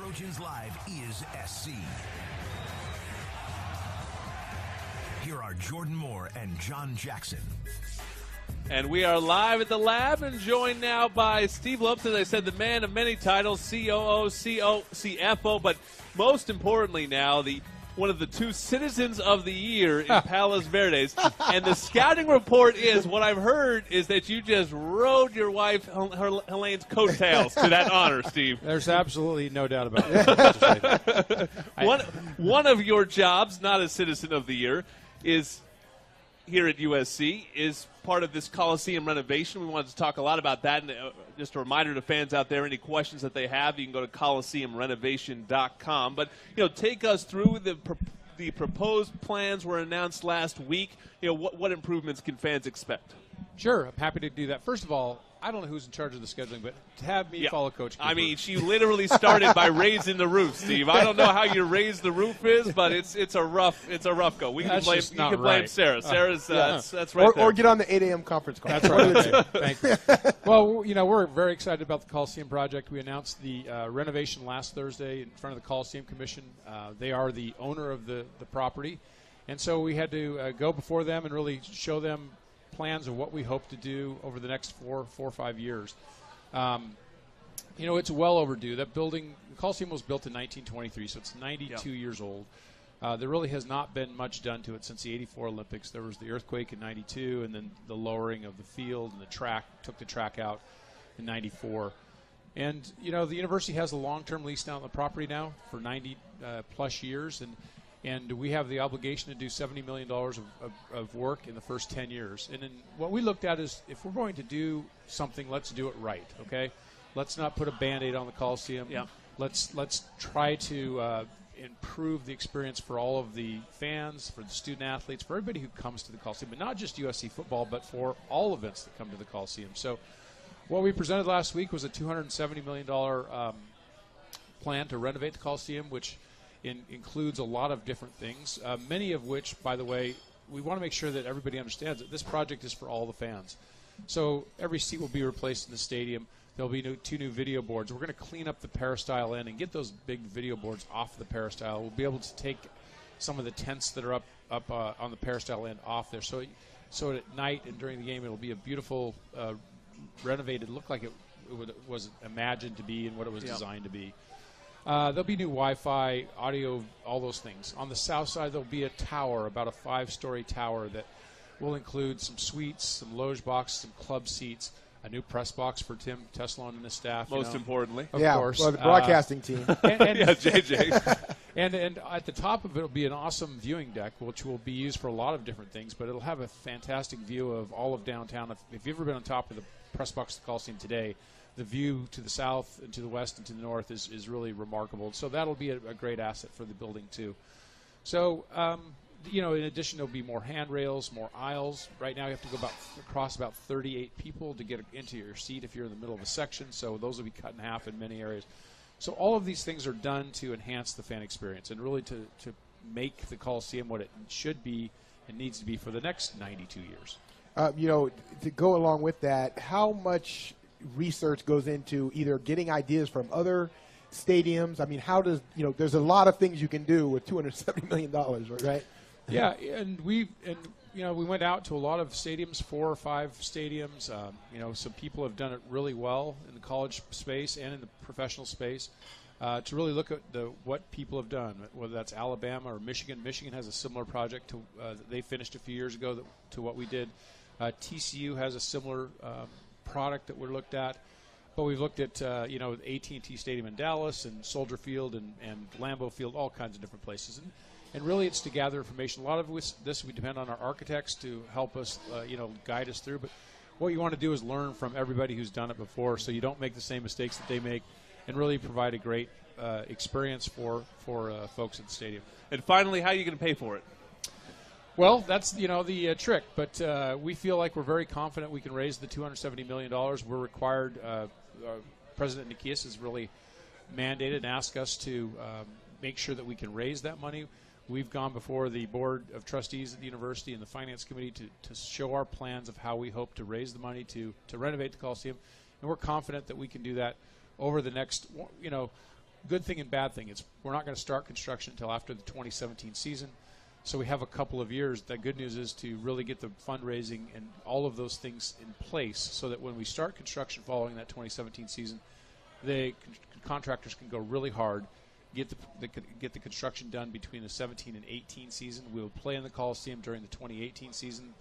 Trojans Live is SC. Here are Jordan Moore and John Jackson. And we are live at the lab and joined now by Steve Lopes, as I said, the man of many titles, COO, CFO, but most importantly now, one of the 2 Citizens of the Year in Palos Verdes. And the scouting report is, what I've heard is that you just rode your wife, Helene's coattails to that honor, Steve. There's absolutely no doubt about it. One of your jobs, not as Citizen of the Year, is here at USC, is part of this Coliseum renovation. We wanted to talk a lot about that. And just a reminder to fans out there, any questions that they have, you can go to coliseumrenovation.com. But, take us through the proposed plans were announced last week. What improvements can fans expect? Sure, I'm happy to do that. First of all, I don't know who's in charge of the scheduling, but to have me follow Coach Cooper. I mean, she literally started by raising the roof, Steve. I don't know how you raise the roof is, but it's a rough go. We can blame Sarah. Sarah's that's right there. Or get on the 8 a.m. conference call. That's right. Thank you. Well, we're very excited about the Coliseum project. We announced the renovation last Thursday in front of the Coliseum Commission. They are the owner of the property, and so we had to go before them and really show them plans of what we hope to do over the next 4 or 5 years. It's well overdue. That building, the Coliseum was built in 1923, so it's 92 years old. There really has not been much done to it since the 84 Olympics. There was the earthquake in 92, and then the lowering of the field and took the track out in 94. And, the university has a long-term lease down on the property now for 90 plus years, and we have the obligation to do $70 million of work in the first 10 years. And then what we looked at is, if we're going to do something, let's do it right, okay? Let's not put a Band-Aid on the Coliseum. Yeah. Let's try to improve the experience for all of the fans, for the student-athletes, for everybody who comes to the Coliseum, but not just USC football, but for all events that come to the Coliseum. So what we presented last week was a $270 million plan to renovate the Coliseum, which includes a lot of different things, many of which, by the way, we want to make sure that everybody understands that this project is for all the fans. So every seat will be replaced in the stadium. There'll be 2 new video boards. We're going to clean up the peristyle end and get those big video boards off the peristyle. We'll be able to take some of the tents that are up on the peristyle end off there. So at night and during the game, it'll be a beautiful, renovated, look like it was imagined to be and what it was designed to be. There'll be new Wi-Fi, audio, all those things. On the south side, there'll be a tower, about a 5-story tower that will include some suites, some loge boxes, some club seats, a new press box for Tim Teslon and his staff. Most importantly. Of course. Well, the broadcasting team. JJ. And at the top of it will be an awesome viewing deck, which will be used for a lot of different things, but it'll have a fantastic view of all of downtown. If you've ever been on top of the press box at the Coliseum today, the view to the south and to the west and to the north is really remarkable. So that'll be a great asset for the building, too. So, in addition, there'll be more handrails, more aisles. Right now you have to go across about 38 people to get into your seat if you're in the middle of a section. So those will be cut in half in many areas. So all of these things are done to enhance the fan experience and really to make the Coliseum what it should be and needs to be for the next 92 years. To go along with that, how much research goes into either getting ideas from other stadiums? I mean, how does, there's a lot of things you can do with $270 million, right? Yeah, and we went out to a lot of stadiums, 4 or 5 stadiums. Some people have done it really well in the college space and in the professional space to really look at what people have done, whether that's Alabama or Michigan. Michigan has a similar project that they finished a few years ago to what we did. TCU has a similar product that we're looked at, but we've looked at AT&T Stadium in Dallas and Soldier Field and Lambeau Field, all kinds of different places, and really it's to gather information. A lot of this we depend on our architects to help us guide us through, but what you want to do is learn from everybody who's done it before, so you don't make the same mistakes that they make, and really provide a great experience for folks at the stadium. And finally, how are you going to pay for it? Well, that's the trick, but we feel like we're very confident we can raise the $270 million. We're required. President Nikias has really mandated and asked us to make sure that we can raise that money. We've gone before the board of trustees at the university and the finance committee to show our plans of how we hope to raise the money to renovate the Coliseum, and we're confident that we can do that over the next. good thing and bad thing. We're not going to start construction until after the 2017 season. So we have a couple of years. The good news is to really get the fundraising and all of those things in place so that when we start construction following that 2017 season, contractors can go really hard, get the construction done between the 17 and 18 season. We'll play in the Coliseum during the 2018 season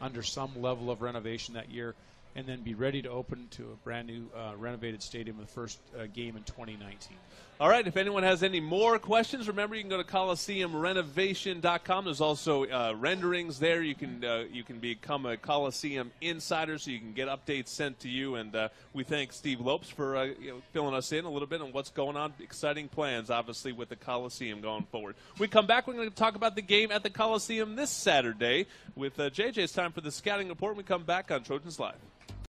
under some level of renovation that year, and then be ready to open to a brand new renovated stadium with the first game in 2019. All right, if anyone has any more questions, remember you can go to ColiseumRenovation.com. There's also renderings there. You can become a Coliseum insider so you can get updates sent to you. And we thank Steve Lopes for filling us in a little bit on what's going on. Exciting plans, obviously, with the Coliseum going forward. We come back, we're going to talk about the game at the Coliseum this Saturday with JJ. It's time for the Scouting Report. We come back on Trojans Live.